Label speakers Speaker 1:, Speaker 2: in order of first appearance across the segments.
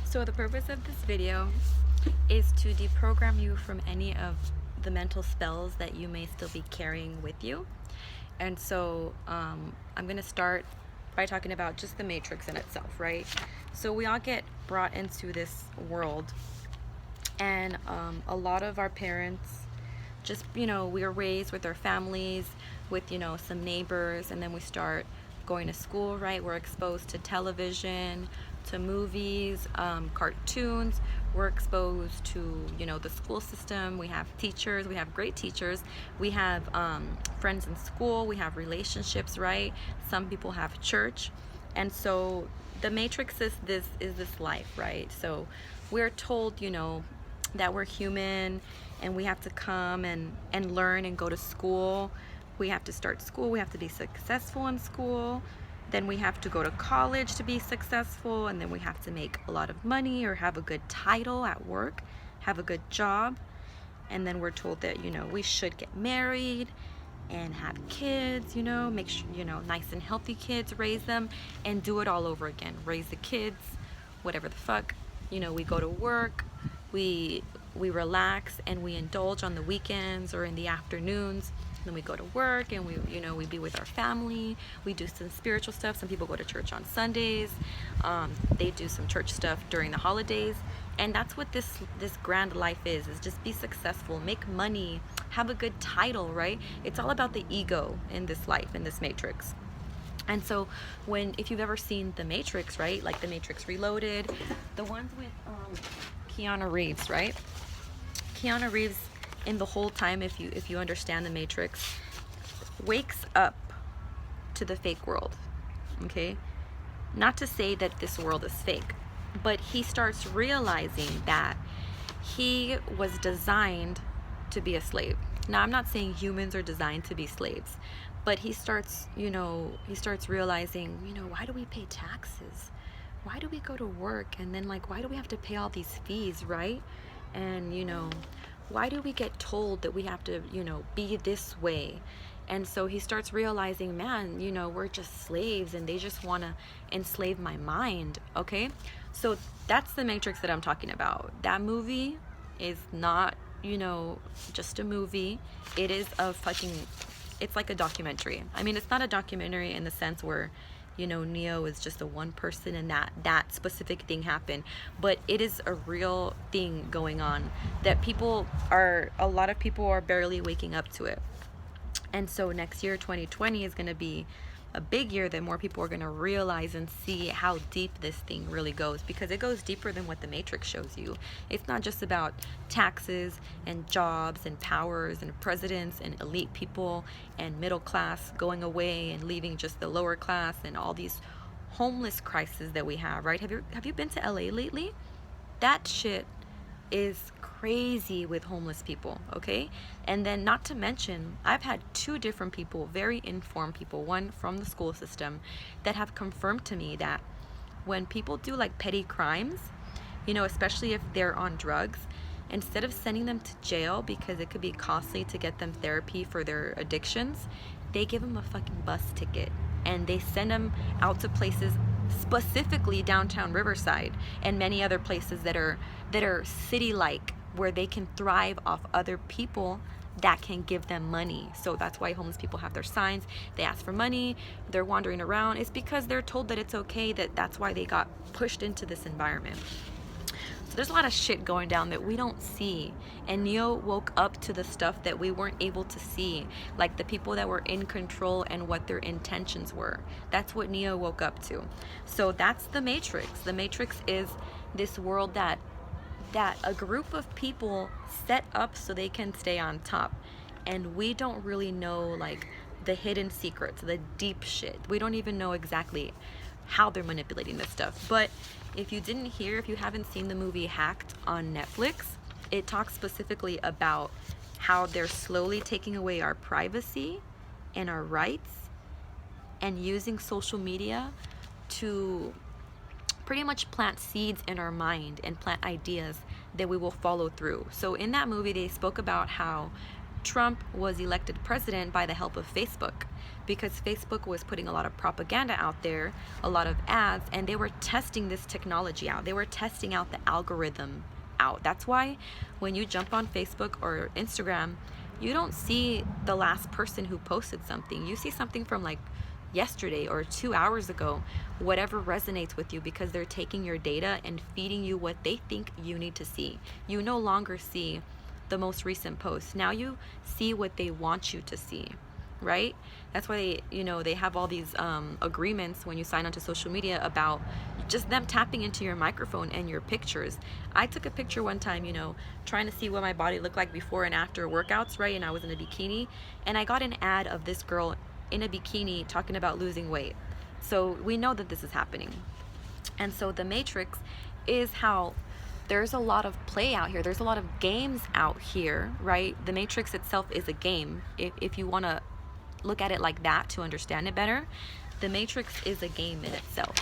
Speaker 1: So the purpose of this video is to deprogram you from any of the mental spells that you may still be carrying with you. And so I'm going to start by talking about just the matrix in itself, right? So we all get brought into this world, and a lot of our parents just, we are raised with our families, with, some neighbors, and then we start going to school, right? We're exposed to television, to movies, cartoons. We're exposed to, the school system. We have teachers. We have great teachers. We have friends in school. We have relationships, right? Some people have church. And so the matrix is this life, right? So we're told, that we're human and we have to come and learn and go to school. We have to start school. We have to be successful in school. Then we have to go to college to be successful, and then we have to make a lot of money or have a good title at work, have a good job. And then we're told that, we should get married and have kids, make sure, nice and healthy kids, raise them, and do it all over again. Raise the kids, whatever the fuck. We go to work, we relax, and we indulge on the weekends or in the afternoons. Then we go to work, and we be with our family. We do some spiritual stuff. Some people go to church on Sundays. They do some church stuff during the holidays. And that's what this grand life is just be successful, make money, have a good title, right? It's all about the ego in this life, in this matrix. And so if you've ever seen The Matrix, right? Like The Matrix Reloaded, the ones with Keanu Reeves, right? Keanu Reeves, in the whole time, if you understand The Matrix, wakes up to the fake world, okay? Not to say that this world is fake, but he starts realizing that he was designed to be a slave. Now, I'm not saying humans are designed to be slaves, but he starts realizing, why do we pay taxes? Why do we go to work? And then, why do we have to pay all these fees, right? And, why do we get told that we have to, be this way? And so he starts realizing, man, we're just slaves, and they just want to enslave my mind, okay? So that's the Matrix that I'm talking about. That movie is not, just a movie. It is it's like a documentary. I mean, it's not a documentary in the sense where, Neo is just a one person and that specific thing happened, but it is a real thing going on that a lot of people are barely waking up to it. And so next year, 2020, is going to be a big year that more people are going to realize and see how deep this thing really goes, because it goes deeper than what the Matrix shows you. It's not just about taxes and jobs and powers and presidents and elite people and middle class going away and leaving just the lower class and all these homeless crises that we have, right? Have you been to LA lately? That shit is crazy with homeless people, okay? And then, not to mention, I've had two different people, very informed people, one from the school system, that have confirmed to me that when people do petty crimes, especially if they're on drugs, instead of sending them to jail because it could be costly to get them therapy for their addictions, they give them a fucking bus ticket and they send them out to places, specifically downtown Riverside and many other places that are city-like, where they can thrive off other people that can give them money. So that's why homeless people have their signs. They ask for money. They're wandering around. It's because they're told that it's okay, that's why they got pushed into this environment. So there's a lot of shit going down that we don't see. And Neo woke up to the stuff that we weren't able to see, like the people that were in control and what their intentions were. That's what Neo woke up to. So that's the Matrix. The Matrix is this world that a group of people set up so they can stay on top. And we don't really know the hidden secrets, the deep shit. We don't even know exactly how they're manipulating this stuff. But if you haven't seen the movie Hacked on Netflix, it talks specifically about how they're slowly taking away our privacy and our rights and using social media to pretty much plant seeds in our mind and plant ideas that we will follow through. So in that movie, they spoke about how Trump was elected president by the help of Facebook, because Facebook was putting a lot of propaganda out there, a lot of ads, and they were testing this technology out. They were testing out the algorithm out. That's why when you jump on Facebook or Instagram, you don't see the last person who posted something. You see something from like yesterday or 2 hours ago, whatever resonates with you, because they're taking your data and feeding you what they think you need to see. You no longer see the most recent post. Now you see what they want you to see, right? That's why they have all these agreements when you sign onto social media about just them tapping into your microphone and your pictures. I took a picture one time, trying to see what my body looked like before and after workouts, right? And I was in a bikini, and I got an ad of this girl in a bikini talking about losing weight. So we know that this is happening. And so the Matrix is how there's a lot of play out here. There's a lot of games out here, right? The Matrix itself is a game. If you want to look at it like that to understand it better, the Matrix is a game in itself.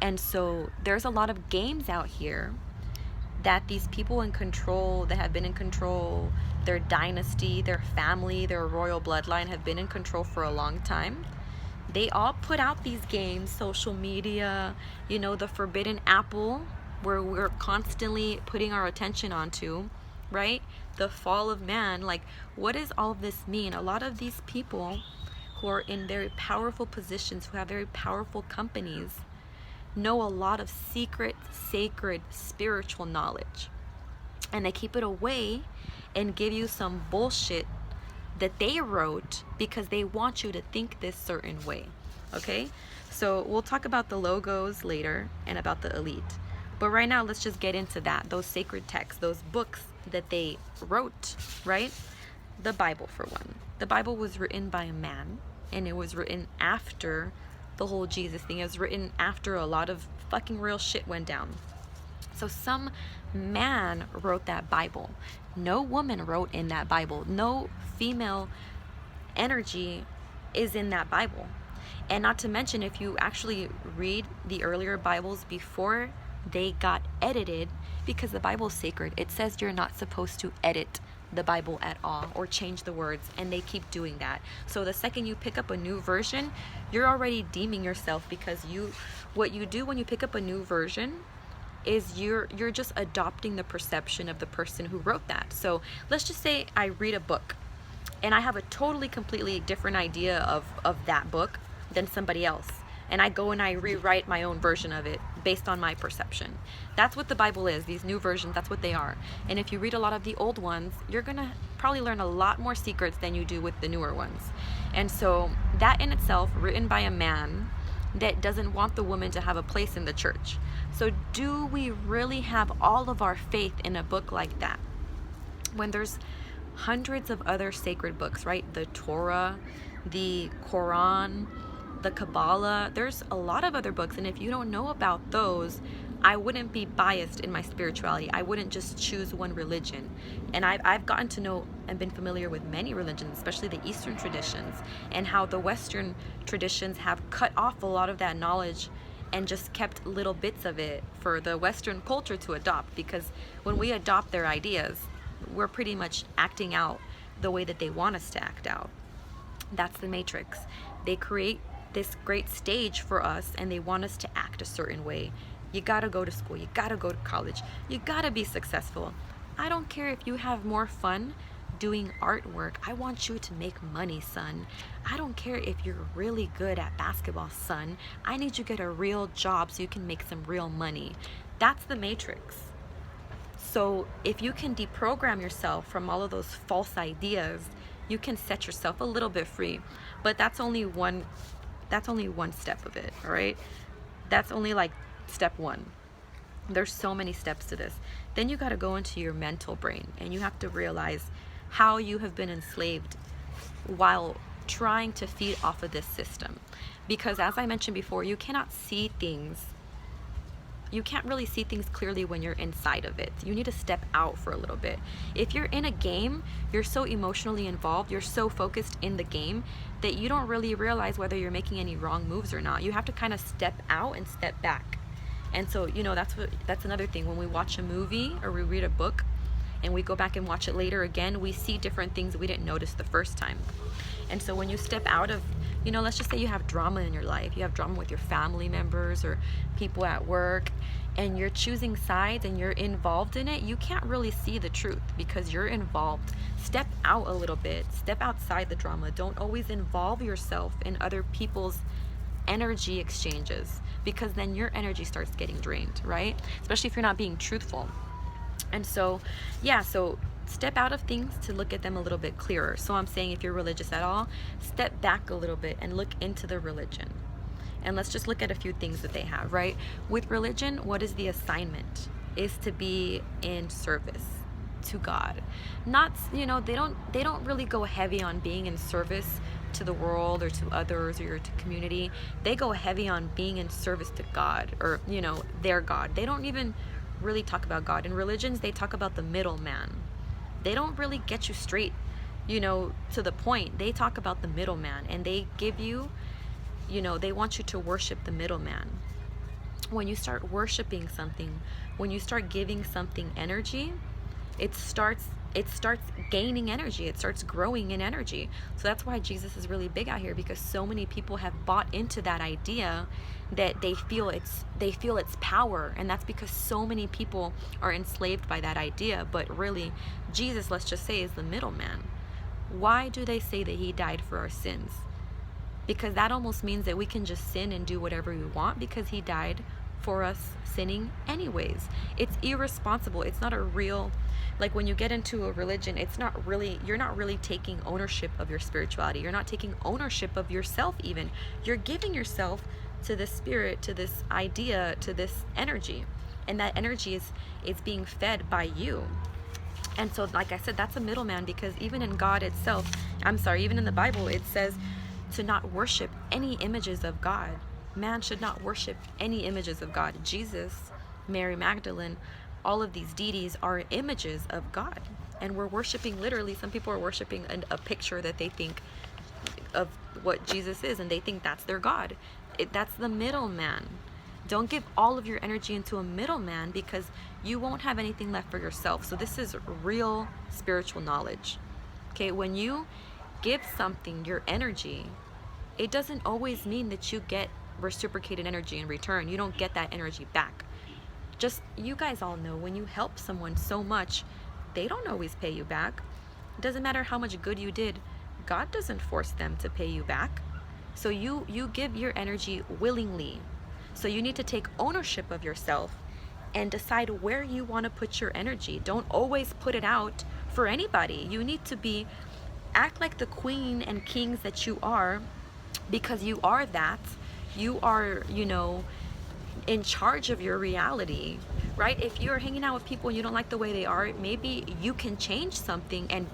Speaker 1: And so there's a lot of games out here that these people in control, that have been in control, their dynasty, their family, their royal bloodline have been in control for a long time. They all put out these games, social media, the forbidden apple, where we're constantly putting our attention onto, right? The fall of man. Like, what does all of this mean? A lot of these people who are in very powerful positions, who have very powerful companies, know a lot of secret, sacred, spiritual knowledge. And they keep it away and give you some bullshit that they wrote because they want you to think this certain way, okay? So we'll talk about the logos later and about the elite. But right now, let's just get into that, those sacred texts, those books that they wrote, right? The Bible, for one. The Bible was written by a man, and it was written after the whole Jesus thing. It was written after a lot of fucking real shit went down. So some man wrote that Bible. No woman wrote in that Bible. No female energy is in that Bible. And not to mention, if you actually read the earlier Bibles before they got edited, because the Bible is sacred, it says you're not supposed to edit the Bible at all or change the words, and they keep doing that. So the second you pick up a new version, you're already deeming yourself, because what you do when you pick up a new version is you're just adopting the perception of the person who wrote that. So let's just say I read a book and I have a totally completely different idea of that book than somebody else, and I go and I rewrite my own version of it based on my perception. That's what the Bible is. These new versions, that's what they are. And if you read a lot of the old ones, you're gonna probably learn a lot more secrets than you do with the newer ones. And so that in itself, written by a man that doesn't want the woman to have a place in the church. So do we really have all of our faith in a book like that, when there's hundreds of other sacred books, right? The Torah, the Quran, the Kabbalah, there's a lot of other books. And if you don't know about those, I wouldn't be biased in my spirituality. I wouldn't just choose one religion. And I've gotten to know and been familiar with many religions, especially the Eastern traditions, and how the Western traditions have cut off a lot of that knowledge and just kept little bits of it for the Western culture to adopt. Because when we adopt their ideas, we're pretty much acting out the way that they want us to act out. That's the Matrix. They create this great stage for us, and they want us to act a certain way. You gotta go to school, you gotta go to college, you gotta be successful. I don't care if you have more fun doing artwork. I want you to make money, son. I don't care if you're really good at basketball, son. I need you to get a real job so you can make some real money. That's the Matrix. So if you can deprogram yourself from all of those false ideas, you can set yourself a little bit free. But that's only one step of it, all right? That's only like step one. There's so many steps to this. Then you got to go into your mental brain, and you have to realize how you have been enslaved while trying to feed off of this system. Because as I mentioned before, you cannot see things. You can't really see things clearly when you're inside of it. You need to step out for a little bit. If you're in a game, you're so emotionally involved, you're so focused in the game that you don't really realize whether you're making any wrong moves or not. You have to kind of step out and step back. And so, that's another thing. When we watch a movie or we read a book, and we go back and watch it later again, we see different things we didn't notice the first time. And so when you step out of, let's just say you have drama in your life, you have drama with your family members or people at work, and you're choosing sides and you're involved in it, you can't really see the truth because you're involved. Step out a little bit, step outside the drama. Don't always involve yourself in other people's energy exchanges, because then your energy starts getting drained, right? Especially if you're not being truthful. And so, so step out of things to look at them a little bit clearer. So I'm saying, if you're religious at all, step back a little bit and look into the religion. And let's just look at a few things that they have, right? With religion, what is the assignment? Is to be in service to God. Not, they don't really go heavy on being in service to the world or to others or to community. They go heavy on being in service to God, or, their God. They don't even really talk about God. In religions, they talk about the middleman. They don't really get you straight, to the point. They talk about the middleman, and they give you, they want you to worship the middleman. When you start worshiping something, when you start giving something energy, it starts gaining energy. It starts growing in energy. So that's why Jesus is really big out here, because so many people have bought into that idea that they feel its power, and that's because so many people are enslaved by that idea. But really, Jesus, let's just say, is the middleman. Why do they say that he died for our sins? Because that almost means that we can just sin and do whatever we want, because he died for us sinning anyways. It's irresponsible. It's not a real, like when you get into a religion, you're not really taking ownership of your spirituality. You're not taking ownership of yourself even. You're giving yourself to this spirit, to this idea, to this energy. And that energy is being fed by you. And so, like I said, that's a middleman, because even in God itself, even in the Bible, it says to not worship any images of God. Man should not worship any images of God. Jesus, Mary Magdalene, all of these deities are images of God. And we're worshiping, literally, some people are worshiping a picture that they think of what Jesus is, and they think that's their God. That's the middleman. Don't give all of your energy into a middleman, because you won't have anything left for yourself. So this is real spiritual knowledge. Okay, when you give something your energy, it doesn't always mean that you get reciprocated energy in return. You don't get that energy back. Just, you guys all know, when you help someone so much, they don't always pay you back. It doesn't matter how much good you did. God doesn't force them to pay you back. So you give your energy willingly. So you need to take ownership of yourself and decide where you want to put your energy. Don't always put it out for anybody. You need to act like the queen and kings that you are, because you are that. You are, in charge of your reality, right? If you're hanging out with people and you don't like the way they are, maybe you can change something and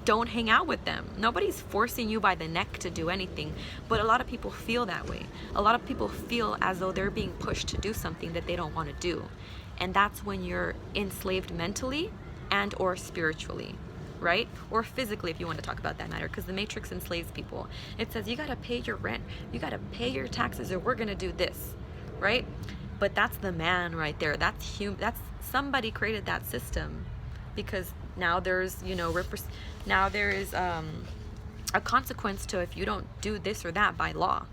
Speaker 1: don't hang out with them. Nobody's forcing you by the neck to do anything, but a lot of people feel that way. A lot of people feel as though they're being pushed to do something that they don't want to do. And that's when you're enslaved mentally and or spiritually, right? Or physically, if you want to talk about that matter, because the Matrix enslaves people. It says, you got to pay your rent, you got to pay your taxes, or we're going to do this, right? But that's the man right there. That's somebody created that system, because now there's, now there is a consequence to if you don't do this or that by law.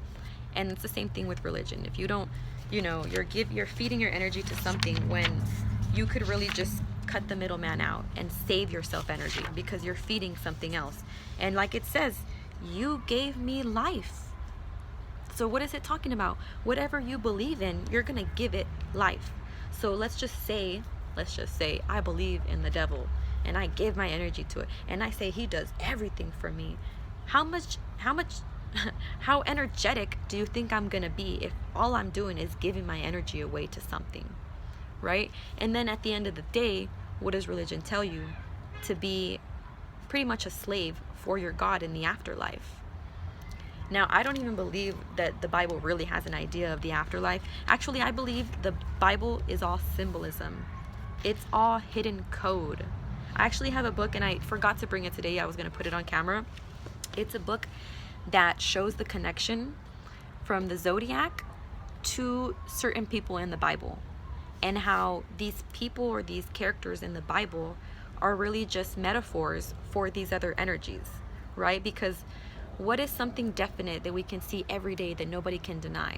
Speaker 1: And it's the same thing with religion. If you don't, you're feeding your energy to something when you could really just cut the middleman out and save yourself energy, because you're feeding something else. And like it says, you gave me life. So what is it talking about? Whatever you believe in, you're going to give it life. So let's just say I believe in the devil, and I give my energy to it, and I say he does everything for me. How energetic do you think I'm gonna be if all I'm doing is giving my energy away to something, right? And then at the end of the day, what does religion tell you? To be pretty much a slave for your God in the afterlife. Now, I don't even believe that the Bible really has an idea of the afterlife. Actually, I believe the Bible is all symbolism. It's all hidden code. I actually have a book, and I forgot to bring it today. I was going to put it on camera. It's a book that shows the connection from the zodiac to certain people in the Bible, and how these people or these characters in the Bible are really just metaphors for these other energies, right? Because what is something definite that we can see every day that nobody can deny?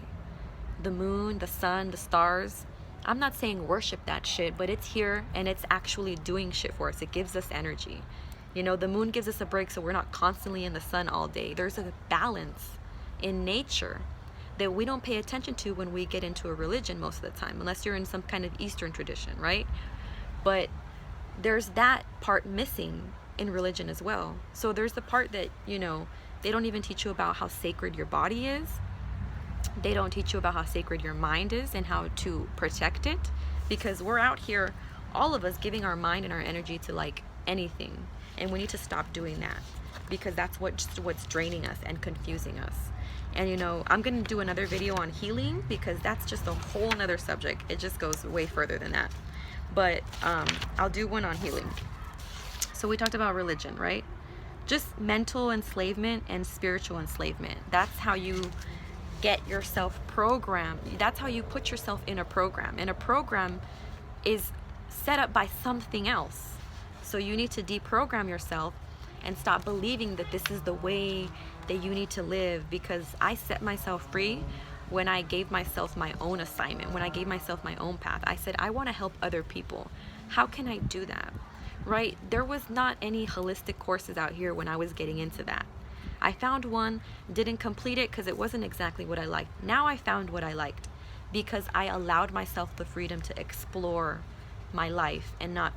Speaker 1: The moon, the sun, the stars. I'm not saying worship that shit, but it's here and it's actually doing shit for us. It gives us energy. You know, the moon gives us a break so we're not constantly in the sun all day. There's a balance in nature that we don't pay attention to when we get into a religion most of the time, unless you're in some kind of Eastern tradition, right? But there's that part missing in religion as well. So there's the part that, you know, they don't even teach you about how sacred your body is. They don't teach you about how sacred your mind is and how to protect it, because we're out here, all of us, giving our mind and our energy to like anything, and we need to stop doing that, because that's what's draining us and confusing us. And you know, I'm gonna do another video on healing, because that's just a whole nother subject. It just goes way further than that, but I'll do one on healing. So we talked about religion, right? Just mental enslavement and spiritual enslavement. That's how you get yourself programmed. That's how you put yourself in a program. And a program is set up by something else. So you need to deprogram yourself and stop believing that this is the way that you need to live. Because I set myself free when I gave myself my own assignment, when I gave myself my own path. I said, I want to help other people. How can I do that? Right? There was not any holistic courses out here when I was getting into that. I found one, didn't complete it because it wasn't exactly what I liked. Now I found what I liked, because I allowed myself the freedom to explore my life and not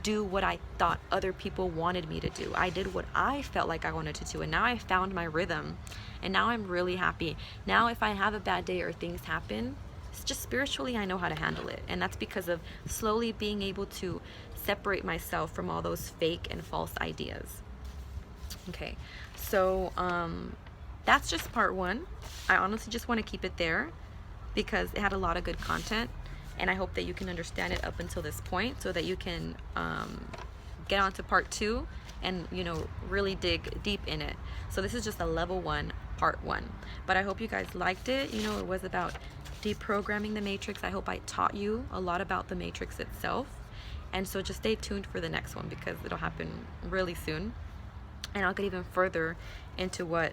Speaker 1: do what I thought other people wanted me to do. I did what I felt like I wanted to do, and now I found my rhythm, and now I'm really happy. Now if I have a bad day or things happen, it's just spiritually I know how to handle it, and that's because of slowly being able to separate myself from all those fake and false ideas. Okay, so that's just part one. I honestly just want to keep it there because it had a lot of good content, and I hope that you can understand it up until this point so that you can get on to part two and, you know, really dig deep in it. So this is just a level one, part one. But I hope you guys liked it. You know, it was about deprogramming the matrix. I hope I taught you a lot about the matrix itself. And so just stay tuned for the next one, because it'll happen really soon. And I'll get even further into what,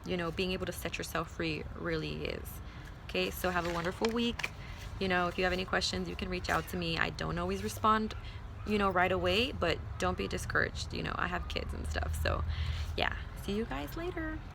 Speaker 1: you know, being able to set yourself free really is. Okay, so have a wonderful week. You know, if you have any questions, you can reach out to me. I don't always respond, you know, right away, but don't be discouraged. You know, I have kids and stuff. So yeah, see you guys later.